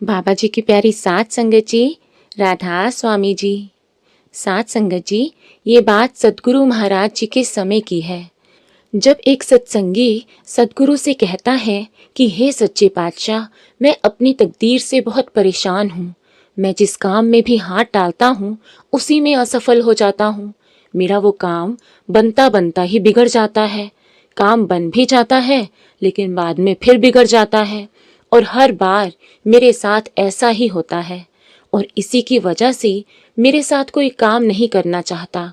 बाबा जी की प्यारी सात संगत जी, राधा स्वामी जी। सात संगत जी, ये बात सतगुरु महाराज जी के समय की है। जब एक सत्संगी सतगुरु से कहता है कि हे सच्चे पातशाह, मैं अपनी तकदीर से बहुत परेशान हूँ। मैं जिस काम में भी हाथ डालता हूँ उसी में असफल हो जाता हूँ। मेरा वो काम बनता बनता ही बिगड़ जाता है। काम बन भी जाता है लेकिन बाद में फिर बिगड़ जाता है और हर बार मेरे साथ ऐसा ही होता है। और इसी की वजह से मेरे साथ कोई काम नहीं करना चाहता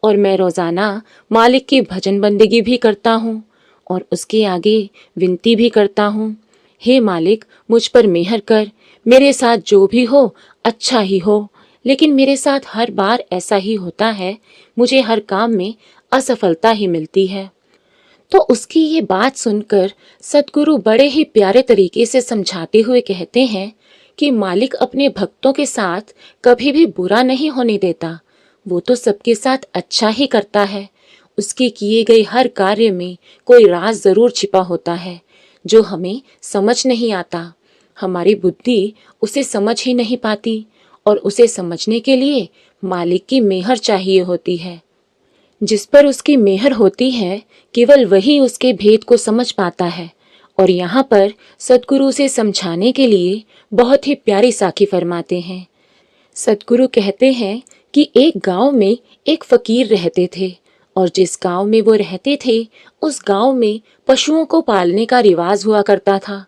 और मैं रोजाना मालिक की भजन बंदगी भी करता हूँ और उसके आगे विनती भी करता हूँ, हे मालिक मुझ पर मेहर कर, मेरे साथ जो भी हो अच्छा ही हो। लेकिन मेरे साथ हर बार ऐसा ही होता है, मुझे हर काम में असफलता ही मिलती है। तो उसकी ये बात सुनकर सतगुरु बड़े ही प्यारे तरीके से समझाते हुए कहते हैं कि मालिक अपने भक्तों के साथ कभी भी बुरा नहीं होने देता। वो तो सबके साथ अच्छा ही करता है। उसके किए गए हर कार्य में कोई राज जरूर छिपा होता है जो हमें समझ नहीं आता। हमारी बुद्धि उसे समझ ही नहीं पाती और उसे समझने के लिए मालिक की मेहर चाहिए होती है। जिस पर उसकी मेहर होती है केवल वही उसके भेद को समझ पाता है। और यहाँ पर सतगुरु से समझाने के लिए बहुत ही प्यारी साखी फरमाते हैं। सतगुरु कहते हैं कि एक गांव में एक फकीर रहते थे और जिस गांव में वो रहते थे उस गांव में पशुओं को पालने का रिवाज हुआ करता था।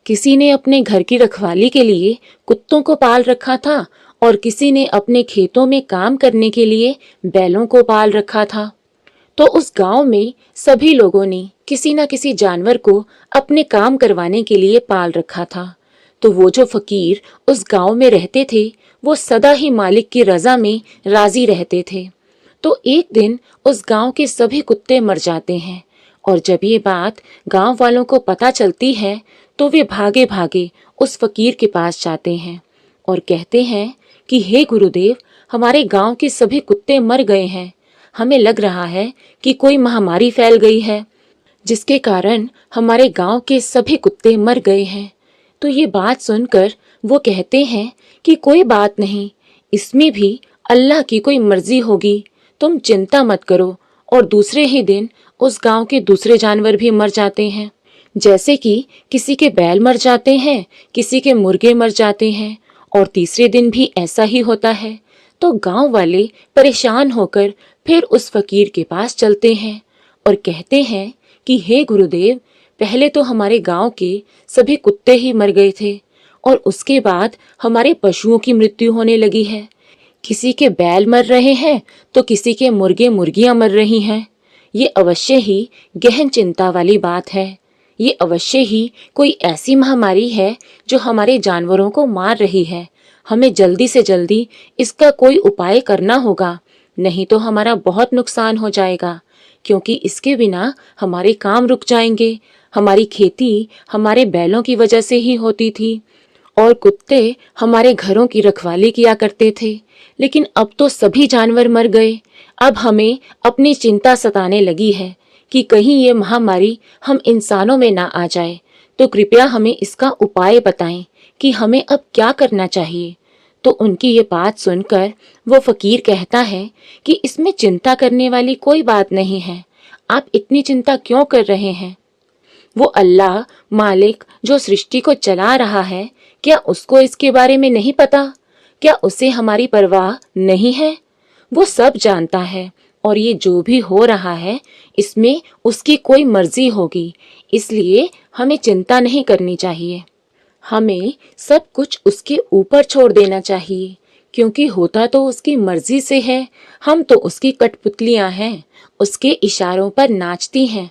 किसी ने अपने घर की रखवाली के लिए कुत्तों को पाल रखा था और किसी ने अपने खेतों में काम करने के लिए बैलों को पाल रखा था। तो उस गांव में सभी लोगों ने किसी न किसी जानवर को अपने काम करवाने के लिए पाल रखा था। तो वो जो फकीर उस गांव में रहते थे वो सदा ही मालिक की रजा में राजी रहते थे। तो एक दिन उस गांव के सभी कुत्ते मर जाते हैं और जब ये बात गांव वालों को पता चलती है तो वे भागे भागे उस फकीर के पास जाते हैं और कहते हैं कि हे गुरुदेव, हमारे गांव के सभी कुत्ते मर गए हैं। हमें लग रहा है कि कोई महामारी फैल गई है जिसके कारण हमारे गांव के सभी कुत्ते मर गए हैं। तो ये बात सुनकर वो कहते हैं कि कोई बात नहीं, इसमें भी अल्लाह की कोई मर्जी होगी, तुम चिंता मत करो। और दूसरे ही दिन उस गांव के दूसरे जानवर भी मर जाते हैं। जैसे कि किसी के बैल मर जाते हैं, किसी के मुर्गे मर जाते हैं और तीसरे दिन भी ऐसा ही होता है। तो गांव वाले परेशान होकर फिर उस फकीर के पास चलते हैं और कहते हैं कि हे गुरुदेव, पहले तो हमारे गांव के सभी कुत्ते ही मर गए थे और उसके बाद हमारे पशुओं की मृत्यु होने लगी है। किसी के बैल मर रहे हैं तो किसी के मुर्गे मुर्गियां मर रही हैं। ये अवश्य ही गहन चिंता वाली बात है। ये अवश्य ही कोई ऐसी महामारी है जो हमारे जानवरों को मार रही है। हमें जल्दी से जल्दी इसका कोई उपाय करना होगा, नहीं तो हमारा बहुत नुकसान हो जाएगा, क्योंकि इसके बिना हमारे काम रुक जाएंगे। हमारी खेती हमारे बैलों की वजह से ही होती थी और कुत्ते हमारे घरों की रखवाली किया करते थे, लेकिन अब तो सभी जानवर मर गए। अब हमें अपनी चिंता सताने लगी है कि कहीं ये महामारी हम इंसानों में ना आ जाए। तो कृपया हमें इसका उपाय बताएं कि हमें अब क्या करना चाहिए। तो उनकी ये बात सुनकर वो फकीर कहता है कि इसमें चिंता करने वाली कोई बात नहीं है। आप इतनी चिंता क्यों कर रहे हैं? वो अल्लाह मालिक जो सृष्टि को चला रहा है, क्या उसको इसके बारे में नहीं पता? क्या उसे हमारी परवाह नहीं है? वो सब जानता है और ये जो भी हो रहा है इसमें उसकी कोई मर्जी होगी, इसलिए हमें चिंता नहीं करनी चाहिए। हमें सब कुछ उसके ऊपर छोड़ देना चाहिए, क्योंकि होता तो उसकी मर्जी से है। हम तो उसकी कठपुतलियां हैं, उसके इशारों पर नाचती हैं।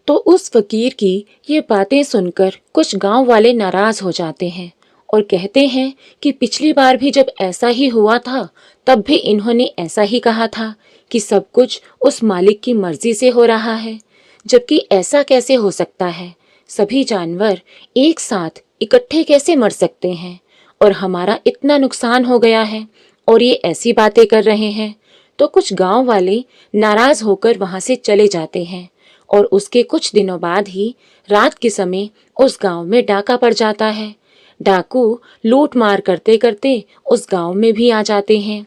तो उस फकीर की ये बातें सुनकर कुछ गांव वाले नाराज हो जाते हैं और कहते हैं कि पिछली बार भी जब ऐसा ही हुआ था तब भी इन्होंने ऐसा ही कहा था कि सब कुछ उस मालिक की मर्जी से हो रहा है, जबकि ऐसा कैसे हो सकता है? सभी जानवर एक साथ इकट्ठे कैसे मर सकते हैं? और हमारा इतना नुकसान हो गया है और ये ऐसी बातें कर रहे हैं। तो कुछ गांव वाले नाराज होकर वहां से चले जाते हैं और उसके कुछ दिनों बाद ही रात के समय उस गांव में डाका पड़ जाता है। डाकू लूट मार करते करते उस गांव में भी आ जाते हैं।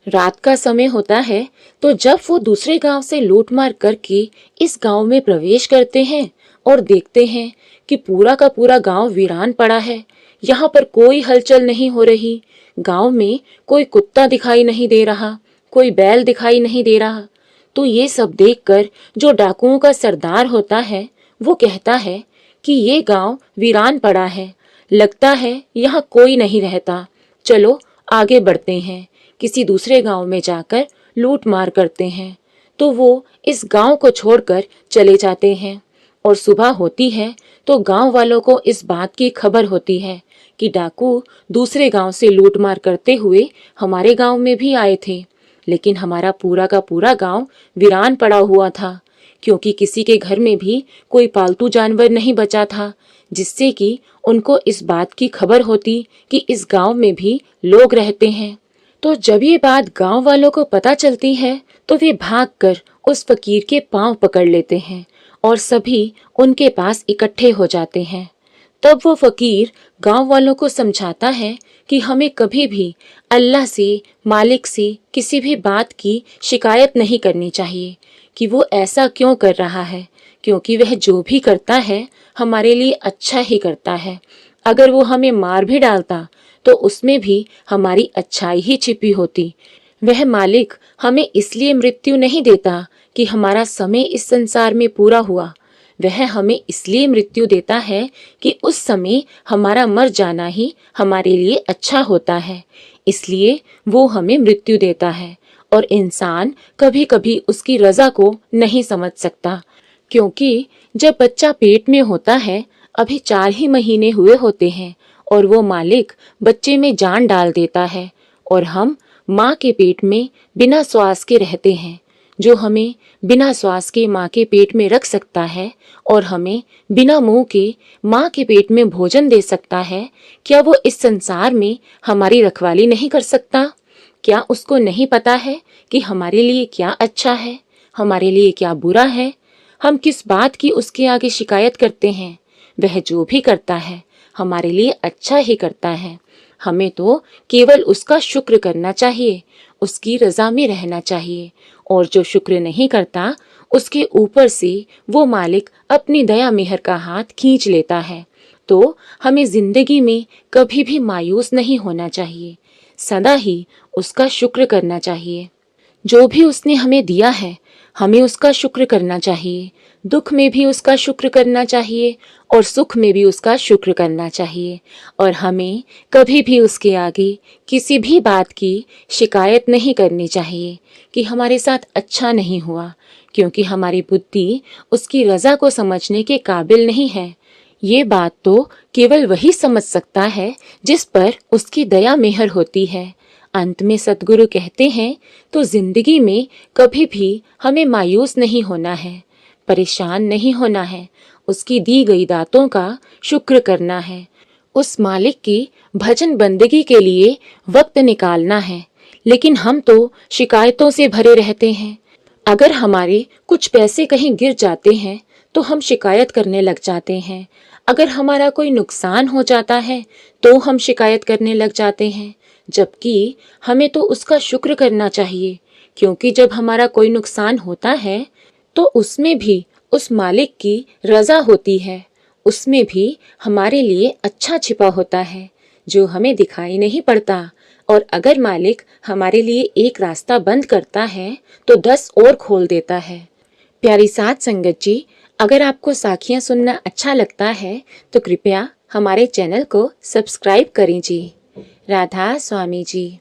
रात का समय होता है, तो जब वो दूसरे गांव से लूट मार करके इस गांव में प्रवेश करते हैं और देखते हैं कि पूरा का पूरा गांव वीरान पड़ा है। यहाँ पर कोई हलचल नहीं हो रही। गांव में कोई कुत्ता दिखाई नहीं दे रहा, कोई बैल दिखाई नहीं दे रहा। तो ये सब देखकर जो डाकुओं का सरदार होता है वो कहता है कि ये गांव वीरान पड़ा है, लगता है यहाँ कोई नहीं रहता। चलो आगे बढ़ते हैं, किसी दूसरे गांव में जाकर लूट मार करते हैं। तो वो इस गांव को छोड़कर चले जाते हैं और सुबह होती है तो गांव वालों को इस बात की खबर होती है कि डाकू दूसरे गांव से लूट मार करते हुए हमारे गांव में भी आए थे, लेकिन हमारा पूरा का पूरा गांव वीरान पड़ा हुआ था, क्योंकि किसी के घर में भी कोई पालतू जानवर नहीं बचा था, जिससे कि उनको इस बात की खबर होती कि इस गांव में भी लोग रहते हैं। तो जब ये बात गांव वालों को पता चलती है तो वे भागकर उस फकीर के पांव पकड़ लेते हैं और सभी उनके पास इकट्ठे हो जाते हैं। तब वो फकीर गांव वालों को समझाता है कि हमें कभी भी अल्लाह से, मालिक से किसी भी बात की शिकायत नहीं करनी चाहिए कि वो ऐसा क्यों कर रहा है, क्योंकि वह जो भी करता है हमारे लिए अच्छा ही करता है। अगर वो हमें मार भी डालता तो उसमें भी हमारी अच्छाई ही छिपी होती। वह मालिक हमें इसलिए मृत्यु नहीं देता कि हमारा समय इस संसार में पूरा हुआ, वह हमें इसलिए मृत्यु देता है कि उस समय हमारा मर जाना ही हमारे लिए अच्छा होता है, इसलिए वो हमें मृत्यु देता है। और इंसान कभी कभी उसकी रजा को नहीं समझ सकता, क्योंकि जब बच्चा पेट में होता है, अभी 4 ही महीने हुए होते हैं और वो मालिक बच्चे में जान डाल देता है और हम माँ के पेट में बिना श्वास के रहते हैं। जो हमें बिना श्वास के माँ के पेट में रख सकता है और हमें बिना मुंह के माँ के पेट में भोजन दे सकता है, क्या वो इस संसार में हमारी रखवाली नहीं कर सकता? क्या उसको नहीं पता है कि हमारे लिए क्या अच्छा है, हमारे लिए क्या बुरा है? हम किस बात की उसके आगे शिकायत करते हैं? वह जो भी करता है हमारे लिए अच्छा ही करता है। हमें तो केवल उसका शुक्र करना चाहिए, उसकी रजा में रहना चाहिए। और जो शुक्र नहीं करता, उसके ऊपर से वो मालिक अपनी दया मेहर का हाथ खींच लेता है। तो हमें जिंदगी में कभी भी मायूस नहीं होना चाहिए, सदा ही उसका शुक्र करना चाहिए। जो भी उसने हमें दिया है हमें उसका शुक्र करना चाहिए। दुख में भी उसका शुक्र करना चाहिए और सुख में भी उसका शुक्र करना चाहिए। और हमें कभी भी उसके आगे किसी भी बात की शिकायत नहीं करनी चाहिए कि हमारे साथ अच्छा नहीं हुआ, क्योंकि हमारी बुद्धि उसकी रजा को समझने के काबिल नहीं है। ये बात तो केवल वही समझ सकता है जिस पर उसकी दया मेहर होती है। अंत में सतगुरु कहते हैं, तो जिंदगी में कभी भी हमें मायूस नहीं होना है, परेशान नहीं होना है, उसकी दी गई दातों का शुक्र करना है, उस मालिक की भजन बंदगी के लिए वक्त निकालना है। लेकिन हम तो शिकायतों से भरे रहते हैं। अगर हमारे कुछ पैसे कहीं गिर जाते हैं तो हम शिकायत करने लग जाते हैं। अगर हमारा कोई नुकसान हो जाता है तो हम शिकायत करने लग जाते हैं, जबकि हमें तो उसका शुक्र करना चाहिए, क्योंकि जब हमारा कोई नुकसान होता है तो उसमें भी उस मालिक की रजा होती है, उसमें भी हमारे लिए अच्छा छिपा होता है जो हमें दिखाई नहीं पड़ता। और अगर मालिक हमारे लिए एक रास्ता बंद करता है तो 10 और खोल देता है। प्यारी साध संगत जी, अगर आपको साखियाँ सुनना अच्छा लगता है तो कृपया हमारे चैनल को सब्सक्राइब करें जी। राधा स्वामी जी।